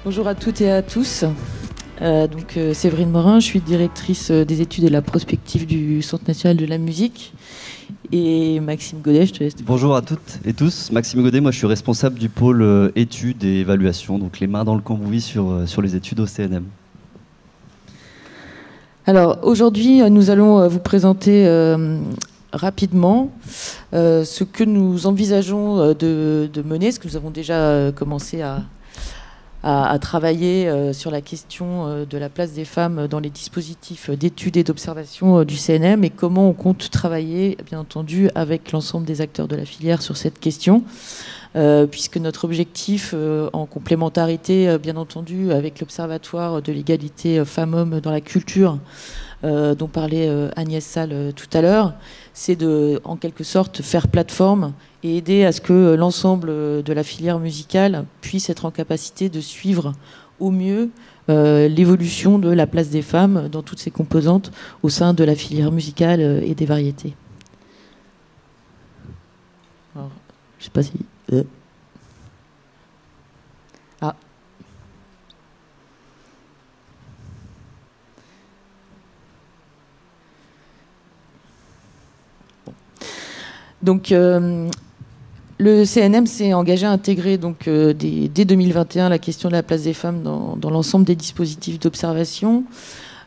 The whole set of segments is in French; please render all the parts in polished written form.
Bonjour à toutes et à tous. Séverine Morin, je suis directrice des études et de la prospective du Centre national de la musique. Et Maxime Godet, je te laisse. Bonjour à toutes et tous, Maxime Godet, moi je suis responsable du pôle études et évaluation, donc les mains dans le cambouis sur les études au CNM. Alors aujourd'hui, nous allons vous présenter rapidement ce que nous envisageons de mener, ce que nous avons déjà commencé à travailler sur la question de la place des femmes dans les dispositifs d'études et d'observation du CNM et comment on compte travailler, bien entendu, avec l'ensemble des acteurs de la filière sur cette question, puisque notre objectif, en complémentarité, bien entendu, avec l'Observatoire de l'égalité femmes-hommes dans la culture, dont parlait Agnès Salle tout à l'heure, c'est de, en quelque sorte, faire plateforme et aider à ce que l'ensemble de la filière musicale puisse être en capacité de suivre au mieux l'évolution de la place des femmes dans toutes ses composantes au sein de la filière musicale et des variétés. Alors, je ne sais pas si... Donc, le CNM s'est engagé à intégrer dès 2021 la question de la place des femmes dans l'ensemble des dispositifs d'observation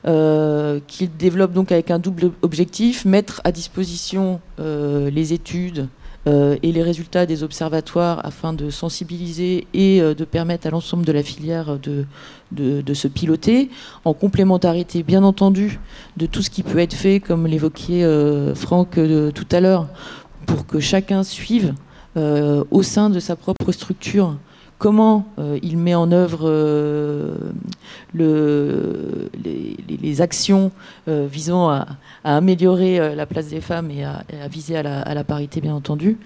qu'il développe donc avec un double objectif, mettre à disposition les études et les résultats des observatoires afin de sensibiliser et de permettre à l'ensemble de la filière de se piloter, en complémentarité bien entendu de tout ce qui peut être fait, comme l'évoquait Franck tout à l'heure, pour que chacun suive au sein de sa propre structure comment il met en œuvre les actions visant à améliorer la place des femmes et à viser à la parité, bien entendu,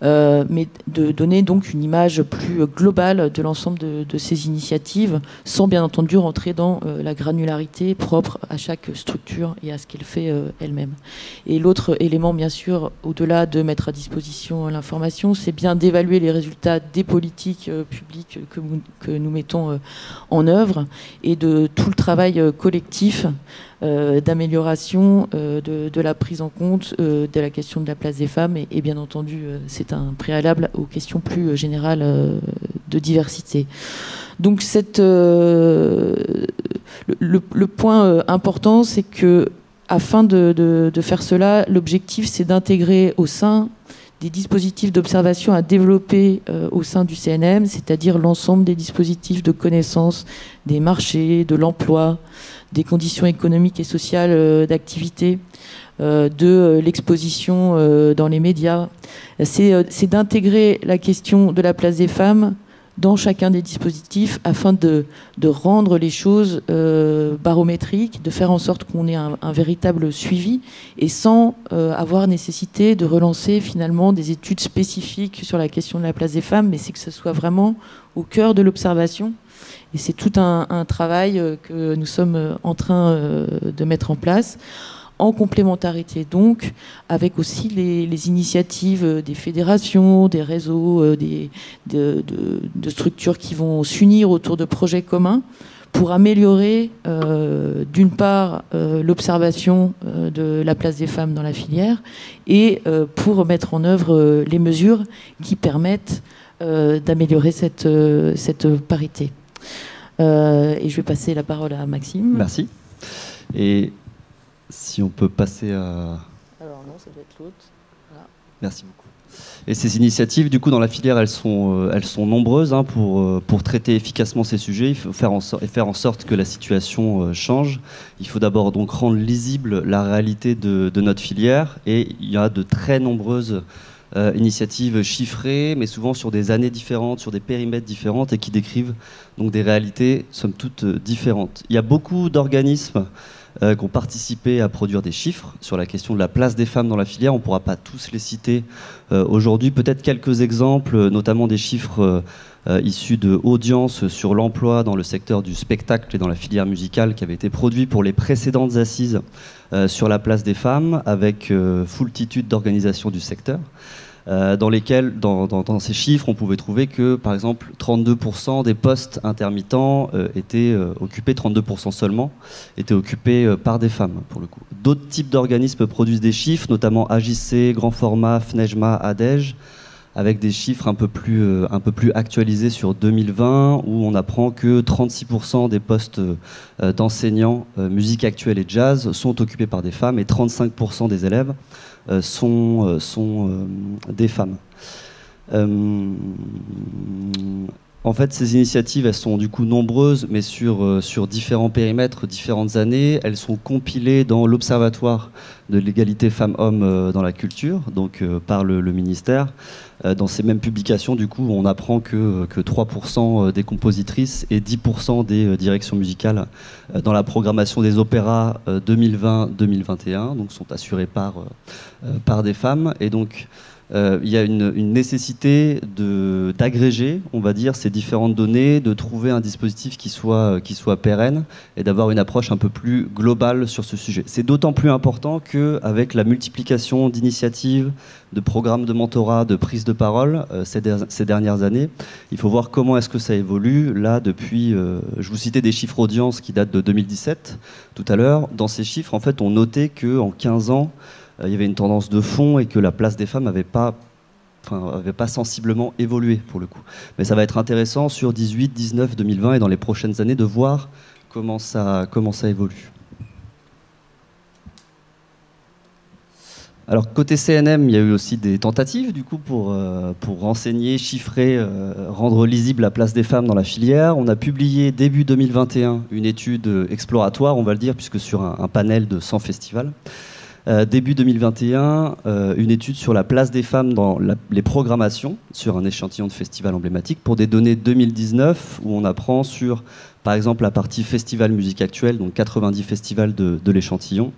mais de donner donc une image plus globale de l'ensemble de ces initiatives, sans bien entendu rentrer dans la granularité propre à chaque structure et à ce qu'elle fait elle-même. Et l'autre élément, bien sûr, au-delà de mettre à disposition l'information, c'est bien d'évaluer les résultats des politiques publiques que nous mettons en œuvre et de tout le travail collectif d'amélioration de la prise en compte de la question de la place des femmes et bien entendu c'est un préalable aux questions plus générales de diversité. Donc le point important, c'est que afin de faire cela, l'objectif c'est d'intégrer au sein des dispositifs d'observation à développer au sein du CNM, c'est-à-dire l'ensemble des dispositifs de connaissance des marchés, de l'emploi, des conditions économiques et sociales d'activité, de l'exposition dans les médias. C'est d'intégrer la question de la place des femmes dans chacun des dispositifs afin de rendre les choses barométriques, de faire en sorte qu'on ait un véritable suivi et sans avoir nécessité de relancer finalement des études spécifiques sur la question de la place des femmes, mais c'est que ce soit vraiment au cœur de l'observation. Et c'est tout un travail que nous sommes en train de mettre en place, en complémentarité donc, avec aussi les initiatives des fédérations, des réseaux, de structures qui vont s'unir autour de projets communs pour améliorer d'une part l'observation de la place des femmes dans la filière et pour mettre en œuvre les mesures qui permettent d'améliorer cette parité. Et je vais passer la parole à Maxime. Merci. Et si on peut passer à... Alors non, ça doit être l'autre. Voilà. Merci beaucoup. Et ces initiatives, du coup, dans la filière, elles sont nombreuses hein, pour traiter efficacement ces sujets. Il faut faire en sorte que la situation change. Il faut d'abord donc rendre lisible la réalité de notre filière. Et il y a de très nombreuses initiatives chiffrées, mais souvent sur des années différentes, sur des périmètres différents et qui décrivent donc des réalités, somme toute, différentes. Il y a beaucoup d'organismes qui ont participé à produire des chiffres sur la question de la place des femmes dans la filière. On ne pourra pas tous les citer aujourd'hui. Peut-être quelques exemples, notamment des chiffres issus de audiences sur l'emploi dans le secteur du spectacle et dans la filière musicale qui avaient été produits pour les précédentes assises sur la place des femmes avec foultitude d'organisations du secteur. dans ces chiffres, on pouvait trouver que, par exemple, 32% des postes intermittents étaient occupés, 32% seulement, étaient occupés par des femmes, pour le coup. D'autres types d'organismes produisent des chiffres, notamment AJC, Grand Format, FNEJMA, ADEGE, avec des chiffres un peu plus actualisés sur 2020, où on apprend que 36% des postes d'enseignants musique actuelle et jazz sont occupés par des femmes, et 35% des élèves sont des femmes. En fait, ces initiatives, elles sont du coup nombreuses, mais sur différents périmètres, différentes années. Elles sont compilées dans l'Observatoire de l'égalité femmes-hommes dans la culture, donc par le ministère. Dans ces mêmes publications, du coup, on apprend que 3% des compositrices et 10% des directions musicales dans la programmation des opéras 2020-2021, donc sont assurées par des femmes. Et donc, il y a une nécessité d'agréger, on va dire, ces différentes données, de trouver un dispositif qui soit pérenne et d'avoir une approche un peu plus globale sur ce sujet. C'est d'autant plus important qu'avec la multiplication d'initiatives, de programmes de mentorat, de prise de parole ces dernières années, il faut voir comment est-ce que ça évolue. Là, depuis, je vous citais des chiffres audience qui datent de 2017 tout à l'heure. Dans ces chiffres, en fait, on notait qu'en 15 ans, il y avait une tendance de fond et que la place des femmes n'avait pas sensiblement évolué pour le coup. Mais ça va être intéressant sur 18, 19, 2020 et dans les prochaines années de voir comment ça évolue. Alors côté CNM, il y a eu aussi des tentatives du coup pour renseigner, chiffrer, rendre lisible la place des femmes dans la filière. On a publié début 2021 une étude exploratoire, on va le dire, puisque sur un panel de 100 festivals. Début 2021, une étude sur la place des femmes dans les programmations, sur un échantillon de festivals emblématiques, pour des données 2019, où on apprend sur, par exemple, la partie festival musique actuelle, donc 90 festivals de l'échantillon.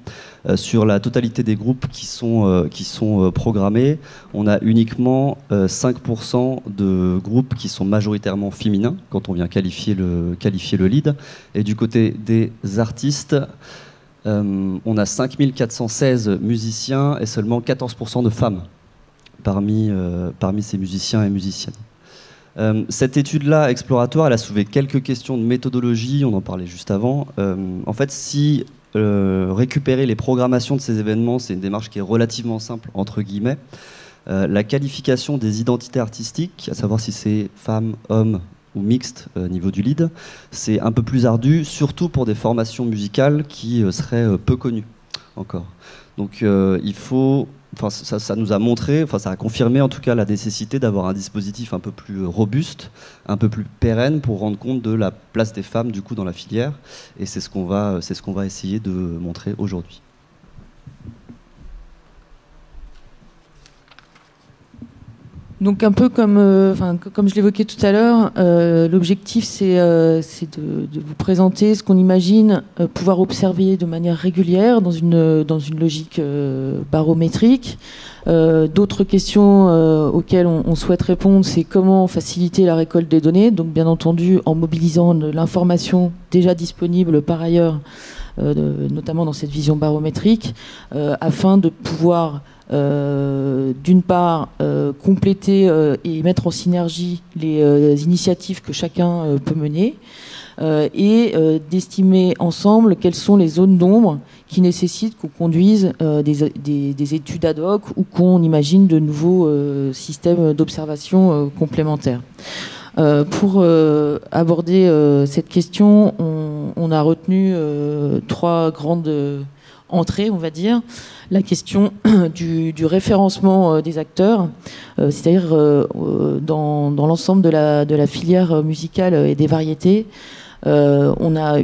Sur la totalité des groupes qui sont programmés, on a uniquement 5% de groupes qui sont majoritairement féminins, quand on vient qualifier le lead. Et du côté des artistes, on a 5416 musiciens et seulement 14% de femmes parmi ces musiciens et musiciennes. Cette étude-là, exploratoire, elle a soulevé quelques questions de méthodologie, on en parlait juste avant. En fait, si récupérer les programmations de ces événements, c'est une démarche qui est relativement simple, entre guillemets, la qualification des identités artistiques, à savoir si c'est femmes, hommes, ou mixte niveau du lead, c'est un peu plus ardu, surtout pour des formations musicales qui seraient peu connues encore. Donc il faut, ça nous a montré, ça a confirmé en tout cas la nécessité d'avoir un dispositif un peu plus robuste, un peu plus pérenne pour rendre compte de la place des femmes du coup dans la filière, et c'est ce qu'on va essayer de montrer aujourd'hui. Donc un peu comme je l'évoquais tout à l'heure, l'objectif c'est de vous présenter ce qu'on imagine pouvoir observer de manière régulière dans une logique barométrique. D'autres questions auxquelles on souhaite répondre, c'est comment faciliter la récolte des données, donc bien entendu en mobilisant l'information déjà disponible par ailleurs, notamment dans cette vision barométrique, afin de pouvoir d'une part compléter et mettre en synergie les initiatives que chacun peut mener et d'estimer ensemble quelles sont les zones d'ombre qui nécessitent qu'on conduise des études ad hoc ou qu'on imagine de nouveaux systèmes d'observation complémentaires. Pour aborder cette question, on a retenu trois grandes entrée, on va dire, la question du référencement des acteurs, c'est-à-dire dans l'ensemble de la filière musicale et des variétés, on a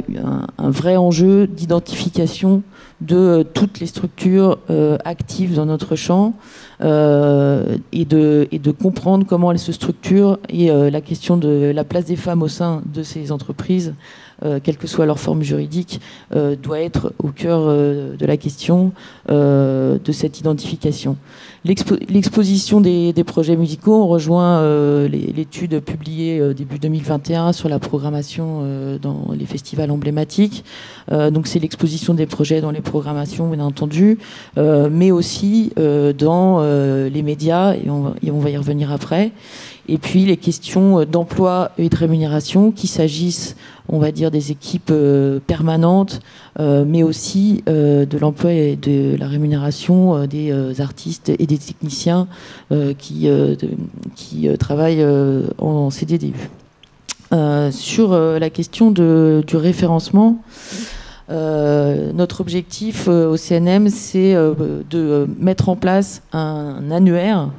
un vrai enjeu d'identification de toutes les structures actives dans notre champ et de comprendre comment elles se structurent et la question de la place des femmes au sein de ces entreprises quelle que soit leur forme juridique, doit être au cœur de la question de cette identification. L'exposition des projets musicaux, on rejoint l'étude publiée début 2021 sur la programmation dans les festivals emblématiques. Donc c'est l'exposition des projets dans les programmations, bien entendu, mais aussi dans les médias, et on va y revenir après. Et puis les questions d'emploi et de rémunération, qu'il s'agisse, on va dire, des équipes permanentes, mais aussi de l'emploi et de la rémunération des artistes et des techniciens qui travaillent en CDDU. Sur la question du référencement, notre objectif au CNM, c'est de mettre en place un annuaire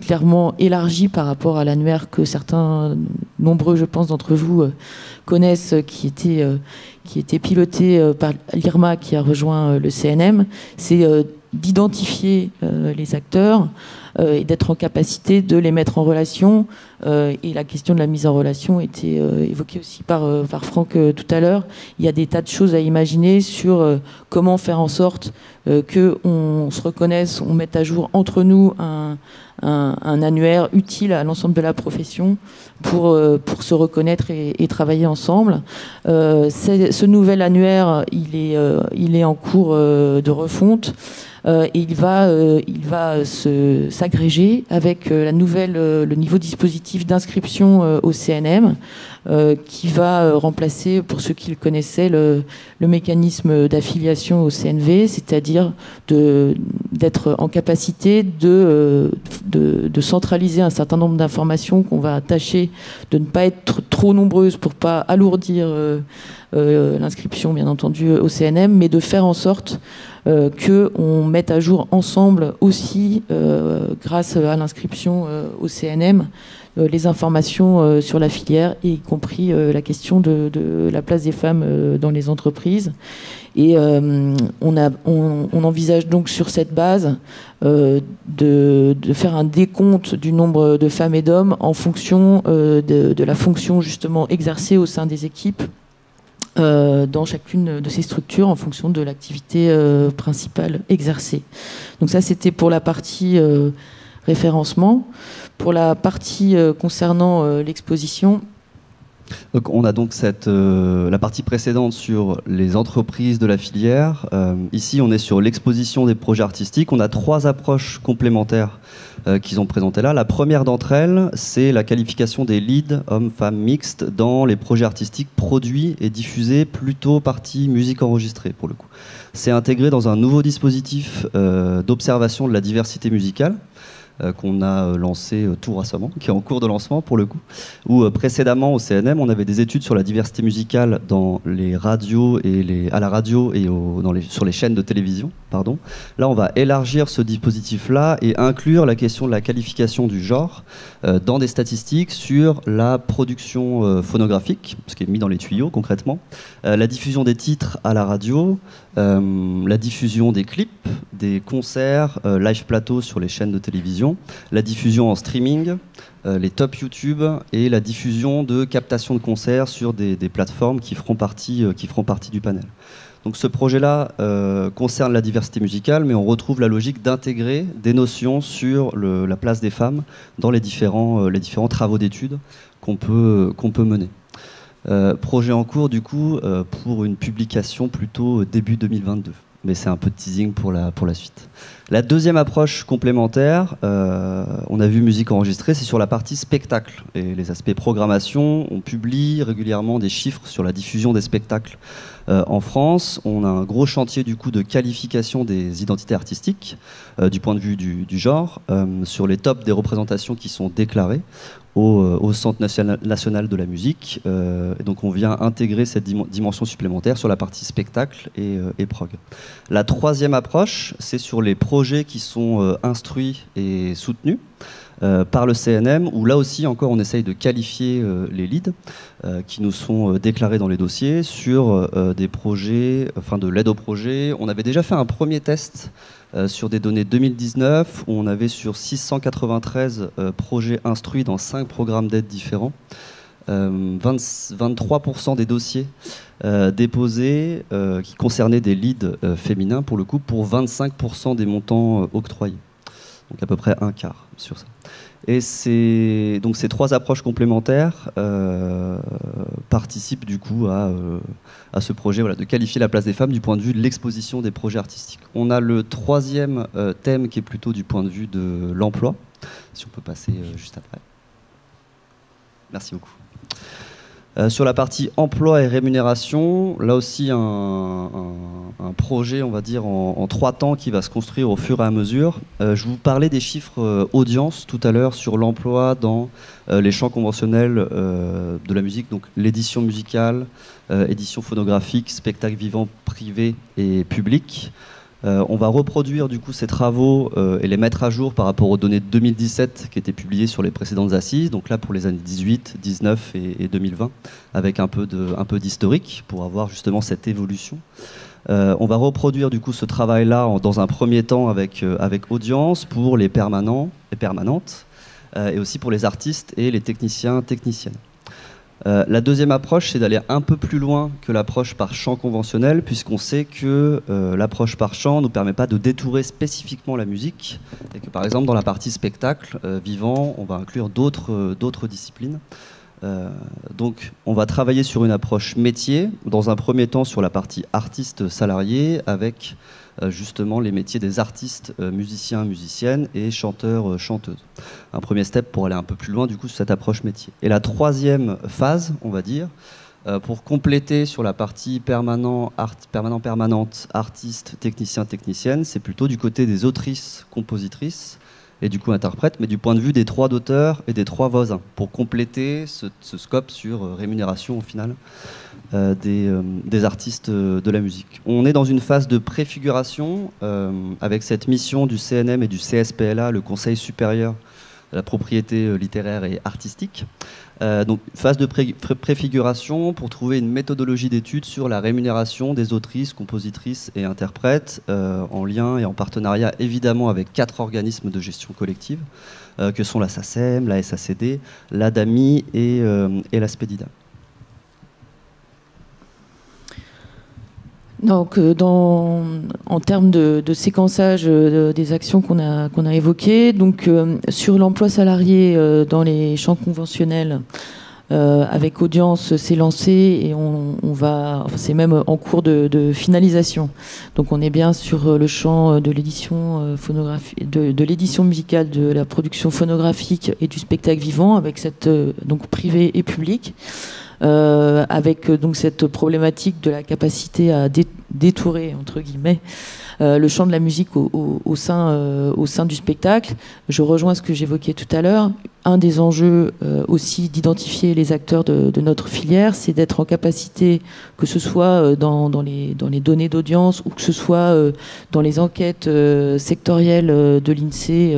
clairement élargi par rapport à l'annuaire que certains, nombreux, je pense, d'entre vous connaissent, qui était piloté par l'IRMA, qui a rejoint le CNM. C'est d'identifier les acteurs et d'être en capacité de les mettre en relation. Et la question de la mise en relation était évoquée aussi par Franck tout à l'heure. Il y a des tas de choses à imaginer sur comment faire en sorte qu'on se reconnaisse, on mette à jour entre nous un annuaire utile à l'ensemble de la profession pour se reconnaître et travailler ensemble. Ce nouvel annuaire, il est en cours de refonte. Et il va s'agréger avec le nouveau dispositif d'inscription au CNM qui va remplacer, pour ceux qui le connaissaient, le mécanisme d'affiliation au CNV, c'est-à-dire d'être en capacité de centraliser un certain nombre d'informations qu'on va tâcher de ne pas être trop nombreuses pour pas alourdir l'inscription, bien entendu, au CNM, mais de faire en sorte qu'on mette à jour ensemble aussi, grâce à l'inscription au CNM, les informations sur la filière, et y compris la question de la place des femmes dans les entreprises. Et on envisage donc sur cette base de faire un décompte du nombre de femmes et d'hommes en fonction de la fonction justement exercée au sein des équipes dans chacune de ces structures en fonction de l'activité principale exercée. Donc ça, c'était pour la partie référencement. Pour la partie concernant l'exposition... Donc on a donc la partie précédente sur les entreprises de la filière. Ici, on est sur l'exposition des projets artistiques. On a 3 approches complémentaires qu'ils ont présentées là. La première d'entre elles, c'est la qualification des leads hommes-femmes mixtes dans les projets artistiques produits et diffusés, plutôt partie musique enregistrée pour le coup. C'est intégré dans un nouveau dispositif d'observation de la diversité musicale qu'on a lancé tout récemment, qui est en cours de lancement pour le coup, où précédemment au CNM, on avait des études sur la diversité musicale dans les radios et à la radio et sur les chaînes de télévision. Pardon. Là, on va élargir ce dispositif-là et inclure la question de la qualification du genre dans des statistiques sur la production phonographique, ce qui est mis dans les tuyaux concrètement, la diffusion des titres à la radio, la diffusion des clips, des concerts, live plateau sur les chaînes de télévision, la diffusion en streaming, les top YouTube et la diffusion de captation de concerts sur des plateformes qui feront partie du panel. Donc ce projet-là concerne la diversité musicale, mais on retrouve la logique d'intégrer des notions sur la place des femmes dans les différents travaux d'études qu'on peut mener. Projet en cours du coup pour une publication plutôt début 2022. Mais c'est un peu de teasing pour la suite. La deuxième approche complémentaire, on a vu musique enregistrée, c'est sur la partie spectacle et les aspects programmation. On publie régulièrement des chiffres sur la diffusion des spectacles en France. On a un gros chantier du coup de qualification des identités artistiques du point de vue du genre sur les tops des représentations qui sont déclarées au Centre national de la musique. Et donc on vient intégrer cette dimension supplémentaire sur la partie spectacle et prog. La troisième approche, c'est sur les projets qui sont instruits et soutenus par le CNM, où là aussi encore on essaye de qualifier les leads qui nous sont déclarés dans les dossiers sur des projets, enfin de l'aide au projet. On avait déjà fait un premier test sur des données 2019 où on avait sur 693 projets instruits dans 5 programmes d'aide différents. 23% des dossiers déposés qui concernaient des leads féminins, pour le coup, pour 25% des montants octroyés. Donc à peu près un quart sur ça. Et donc ces trois approches complémentaires participent du coup à ce projet, voilà, de qualifier la place des femmes du point de vue de l'exposition des projets artistiques. On a le troisième thème qui est plutôt du point de vue de l'emploi, si on peut passer juste après. Merci beaucoup. Sur la partie emploi et rémunération, là aussi un projet, on va dire, en 3 temps qui va se construire au fur et à mesure. Je vous parlais des chiffres audience tout à l'heure sur l'emploi dans les champs conventionnels de la musique, donc l'édition musicale, édition phonographique, spectacle vivant privé et public. On va reproduire du coup ces travaux et les mettre à jour par rapport aux données de 2017 qui étaient publiées sur les précédentes assises, donc là pour les années 18, 19 et 2020, avec un peu d'historique pour avoir justement cette évolution. On va reproduire du coup ce travail-là dans un premier temps avec audience pour les permanents et permanentes, et aussi pour les artistes et les techniciens, techniciennes. La deuxième approche, c'est d'aller un peu plus loin que l'approche par champ conventionnel, puisqu'on sait que l'approche par champ ne nous permet pas de détourer spécifiquement la musique, et que par exemple dans la partie spectacle vivant, on va inclure d'autres disciplines. Donc on va travailler sur une approche métier, dans un premier temps sur la partie artiste salarié, avec justement les métiers des artistes, musiciens, musiciennes et chanteurs, chanteuses. Un premier step pour aller un peu plus loin du coup sur cette approche métier. Et la troisième phase, on va dire, pour compléter sur la partie permanente, artistes, techniciens, techniciennes, c'est plutôt du côté des autrices, compositrices et du coup interprètes, mais du point de vue des droits d'auteur et des droits voisins, pour compléter ce scope sur rémunération au final des artistes de la musique. On est dans une phase de préfiguration avec cette mission du CNM et du CSPLA, le Conseil supérieur de la propriété littéraire et artistique. Donc phase de préfiguration pour trouver une méthodologie d'étude sur la rémunération des autrices, compositrices et interprètes en lien et en partenariat évidemment avec 4 organismes de gestion collective que sont la SACEM, la SACD, l'ADAMI et la SPEDIDA. Donc, en termes de séquençage des actions qu'on a évoquées, donc sur l'emploi salarié dans les champs conventionnels, avec audience, c'est lancé et c'est même en cours de finalisation. Donc, on est bien sur le champ de l'édition phonographique, de l'édition musicale, de la production phonographique et du spectacle vivant, avec cette donc privé et public. Avec donc cette problématique de la capacité à détourer entre guillemets le champ de la musique au sein du spectacle. Je rejoins ce que j'évoquais tout à l'heure. Un des enjeux aussi d'identifier les acteurs de notre filière, c'est d'être en capacité, que ce soit dans les données d'audience ou que ce soit dans les enquêtes sectorielles de l'INSEE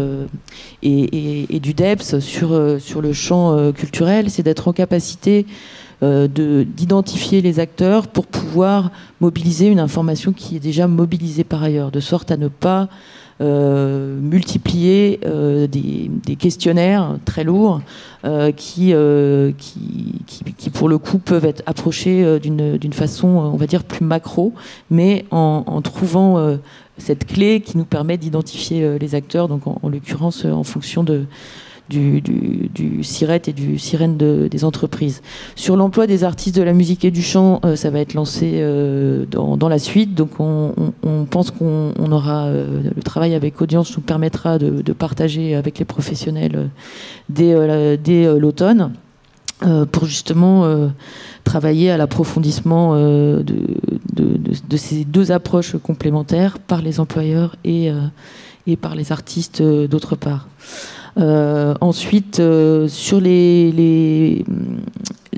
et du DEPS sur le champ culturel, c'est d'être en capacité d'identifier les acteurs pour pouvoir mobiliser une information qui est déjà mobilisée par ailleurs, de sorte à ne pas multiplier des questionnaires très lourds qui pour le coup peuvent être approchés d'une façon on va dire plus macro, mais en trouvant cette clé qui nous permet d'identifier les acteurs, donc en l'occurrence en fonction du SIRET et du SIREN des entreprises. Sur l'emploi des artistes de la musique et du chant, ça va être lancé dans la suite. Donc on pense qu'on aura le travail avec audience nous permettra de partager avec les professionnels dès l'automne pour justement travailler à l'approfondissement de ces deux approches complémentaires par les employeurs et par les artistes d'autre part. Ensuite, sur les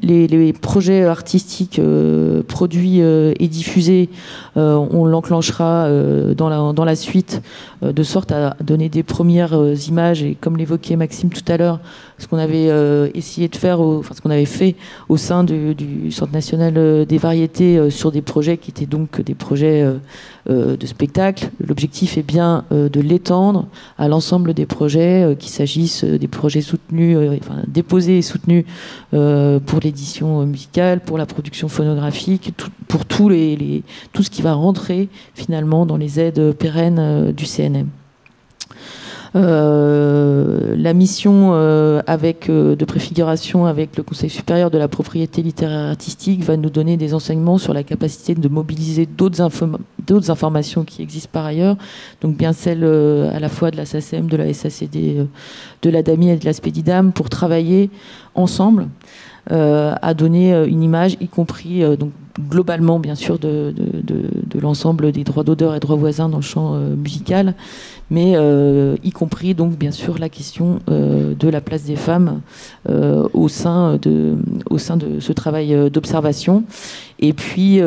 les projets artistiques produits et diffusés, on l'enclenchera dans la suite, de sorte à donner des premières images, et comme l'évoquait Maxime tout à l'heure, ce qu'on avait essayé de faire, ce qu'on avait fait au sein du Centre national des variétés sur des projets qui étaient donc des projets de spectacle. L'objectif est bien de l'étendre à l'ensemble des projets, qu'il s'agisse des projets soutenus, déposés et soutenus pour l'édition musicale, pour la production phonographique, pour tout ce qui va rentrer finalement dans les aides pérennes du CNM. La mission de préfiguration avec le Conseil supérieur de la propriété littéraire et artistique va nous donner des enseignements sur la capacité de mobiliser d'autres informations qui existent par ailleurs, donc bien celles à la fois de la SACEM, de la SACD, de la DAMI et de la SPEDIDAM, pour travailler ensemble à donner une image, y compris donc globalement bien sûr de l'ensemble des droits d'auteur et droits voisins dans le champ musical, mais y compris donc bien sûr la question de la place des femmes au sein de ce travail d'observation. Et puis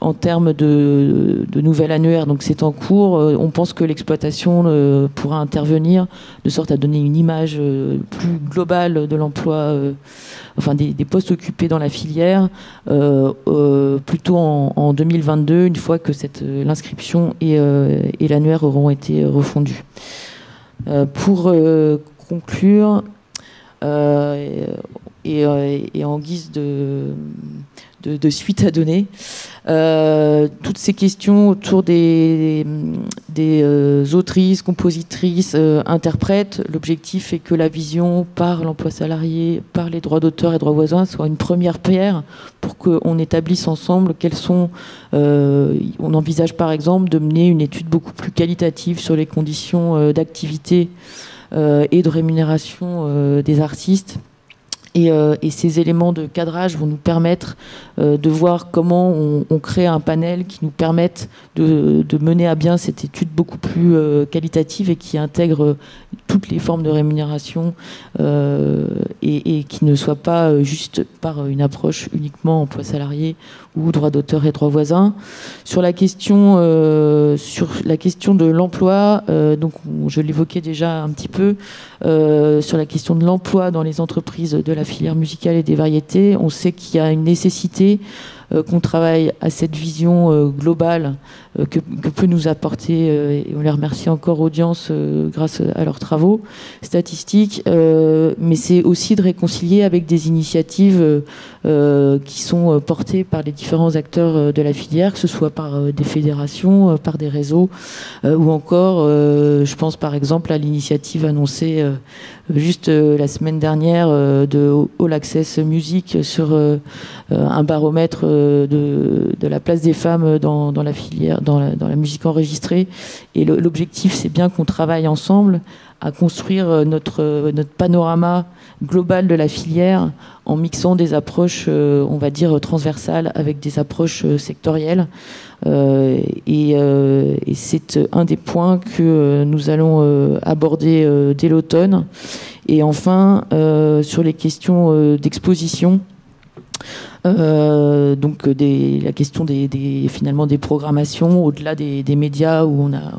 en termes de nouvel annuaire, donc c'est en cours, on pense que l'exploitation pourra intervenir de sorte à donner une image plus globale de l'emploi, des postes occupés dans la filière, plutôt en 2022, une fois que l'inscription et l'annuaire auront été refondus. Pour conclure, et en guise de suite à donner, toutes ces questions autour des autrices, compositrices, interprètes, l'objectif est que la vision par l'emploi salarié, par les droits d'auteur et droits voisins soit une première pierre pour qu'on établisse ensemble quels sont... on envisage par exemple de mener une étude beaucoup plus qualitative sur les conditions d'activité et de rémunération des artistes. Et ces éléments de cadrage vont nous permettre de voir comment on crée un panel qui nous permette de mener à bien cette étude beaucoup plus qualitative et qui intègre toutes les formes de rémunération et qui ne soit pas juste par une approche uniquement emploi salarié ou droit d'auteur et droit voisin. Sur la question de l'emploi, donc je l'évoquais déjà un petit peu, sur la question de l'emploi dans les entreprises de la filière musicale et des variétés, on sait qu'il y a une nécessité qu'on travaille à cette vision globale que peut nous apporter, et on les remercie encore, audience, grâce à leurs travaux statistiques, mais c'est aussi de réconcilier avec des initiatives qui sont portées par les différents acteurs de la filière, que ce soit par des fédérations, par des réseaux, ou encore, je pense par exemple à l'initiative annoncée juste la semaine dernière de All Access Music sur un baromètre de la place des femmes dans la filière, dans la musique enregistrée. Et l'objectif, c'est bien qu'on travaille ensemble à construire notre panorama global de la filière en mixant des approches, on va dire, transversales avec des approches sectorielles. Et c'est un des points que nous allons aborder dès l'automne. Et enfin, sur les questions d'exposition, donc la question finalement des programmations au-delà des médias, où on a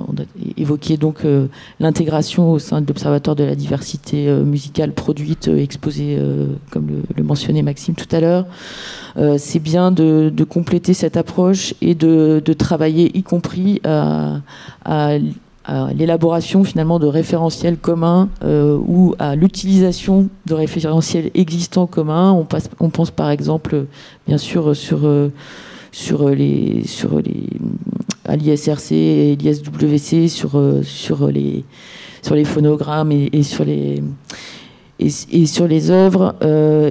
évoqué donc l'intégration au sein de l'Observatoire de la diversité musicale produite, exposée, comme le mentionnait Maxime tout à l'heure. C'est bien de compléter cette approche et de travailler y compris à l'élaboration finalement de référentiels communs ou à l'utilisation de référentiels existants communs. On pense par exemple bien sûr à l'ISRC et l'ISWC sur les phonogrammes et sur les œuvres,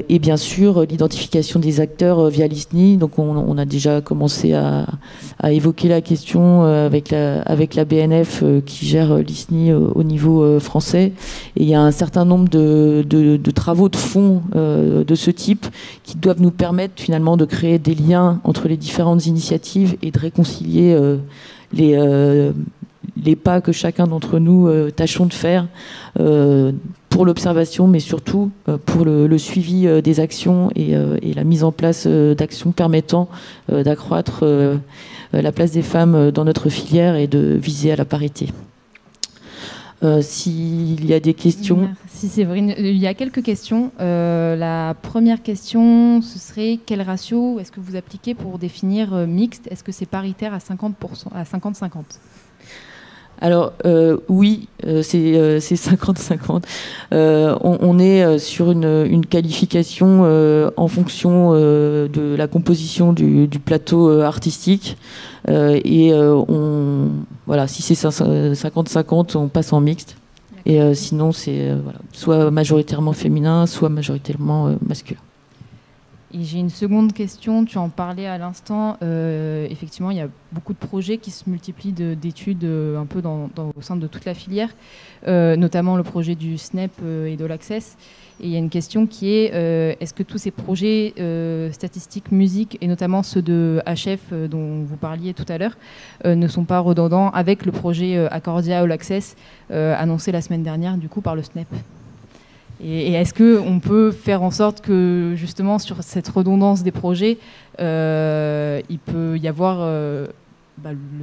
et bien sûr l'identification des acteurs via l'ISNI. Donc on a déjà commencé à évoquer la question avec la BNF qui gère l'ISNI au niveau français. Et il y a un certain nombre de travaux de fond de ce type qui doivent nous permettre finalement de créer des liens entre les différentes initiatives et de réconcilier les pas que chacun d'entre nous tâchons de faire pour l'observation, mais surtout pour le suivi des actions et la mise en place d'actions permettant d'accroître la place des femmes dans notre filière et de viser à la parité. S'il y a des questions. Merci Séverine. Il y a quelques questions. La première question, ce serait quel ratio est-ce que vous appliquez pour définir mixte? Est-ce que c'est paritaire à 50%, à 50-50? Alors oui, c'est 50-50. On est sur une qualification en fonction de la composition du plateau artistique. Voilà, si c'est 50-50, on passe en mixte. Et sinon, c'est soit majoritairement féminin, soit majoritairement masculin. Et j'ai une seconde question, tu en parlais à l'instant. Effectivement, il y a beaucoup de projets qui se multiplient d'études un peu au sein de toute la filière, notamment le projet du SNEP et de l'Access. Et il y a une question qui est, est-ce que tous ces projets statistiques, musique, et notamment ceux de HF dont vous parliez tout à l'heure, ne sont pas redondants avec le projet Accordia All Access annoncé la semaine dernière du coup par le SNEP? Et est-ce qu'on peut faire en sorte que, justement, sur cette redondance des projets, il peut y avoir le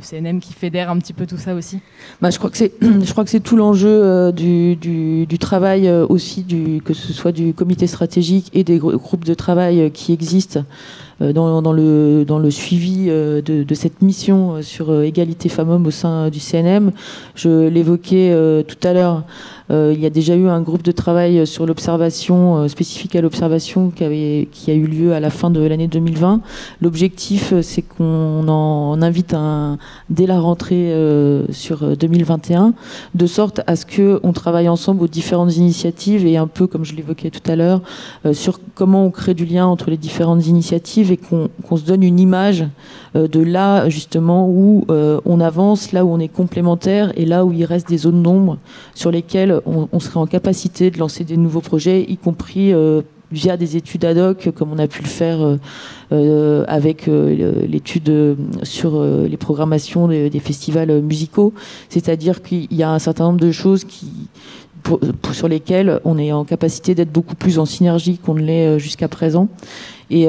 CNM qui fédère un petit peu tout ça aussi? Je crois que c'est tout l'enjeu du travail aussi, que ce soit du comité stratégique et des groupes de travail qui existent dans le suivi de cette mission sur égalité femmes-hommes au sein du CNM. Je l'évoquais tout à l'heure. Il y a déjà eu un groupe de travail sur l'observation, spécifique à l'observation, qui a eu lieu à la fin de l'année 2020. L'objectif, c'est qu'on en invite dès la rentrée sur 2021, de sorte à ce qu'on travaille ensemble aux différentes initiatives et un peu, comme je l'évoquais tout à l'heure, sur comment on crée du lien entre les différentes initiatives et qu'on se donne une image de là, justement, où on avance, là où on est complémentaire et là où il reste des zones d'ombre sur lesquelles on serait en capacité de lancer des nouveaux projets, y compris via des études ad hoc, comme on a pu le faire avec l'étude sur les programmations des festivals musicaux. C'est-à-dire qu'il y a un certain nombre de choses sur lesquelles on est en capacité d'être beaucoup plus en synergie qu'on ne l'est jusqu'à présent. Et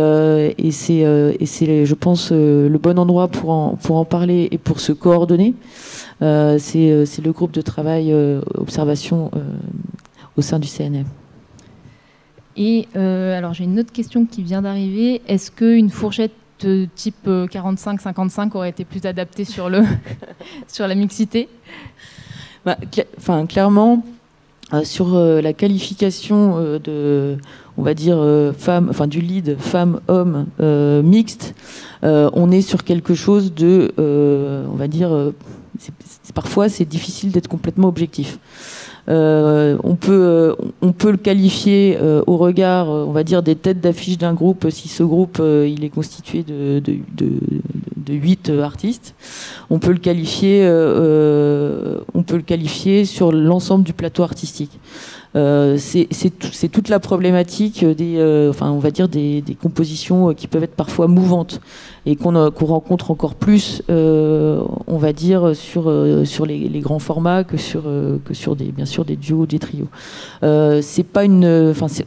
c'est, je pense, le bon endroit pour en parler et pour se coordonner. C'est le groupe de travail observation au sein du CNM. Et alors j'ai une autre question qui vient d'arriver. Est-ce qu'une fourchette type 45-55 aurait été plus adaptée sur la mixité? Clairement, sur la qualification on va dire du lead femme-homme mixte, on est sur quelque chose de, on va dire, parfois c'est difficile d'être complètement objectif. On peut le qualifier au regard, on va dire, des têtes d'affiche d'un groupe, si ce groupe il est constitué de 8 artistes. On peut le qualifier sur l'ensemble du plateau artistique. C'est toute la problématique on va dire des compositions qui peuvent être parfois mouvantes et qu'on rencontre encore plus, on va dire, sur les grands formats que sur bien sûr des duos ou des trios. C'est pas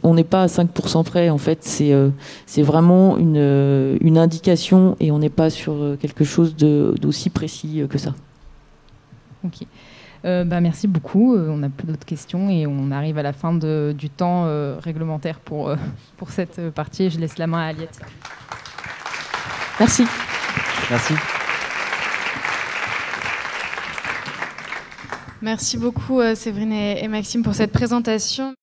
on n'est pas à 5% près, en fait. C'est vraiment une indication et on n'est pas sur quelque chose d'aussi précis que ça. Ok. Merci beaucoup. On n'a plus d'autres questions et on arrive à la fin du temps réglementaire pour cette partie. Je laisse la main à Aliette. Merci. Merci. Merci beaucoup Séverine et Maxime pour cette présentation.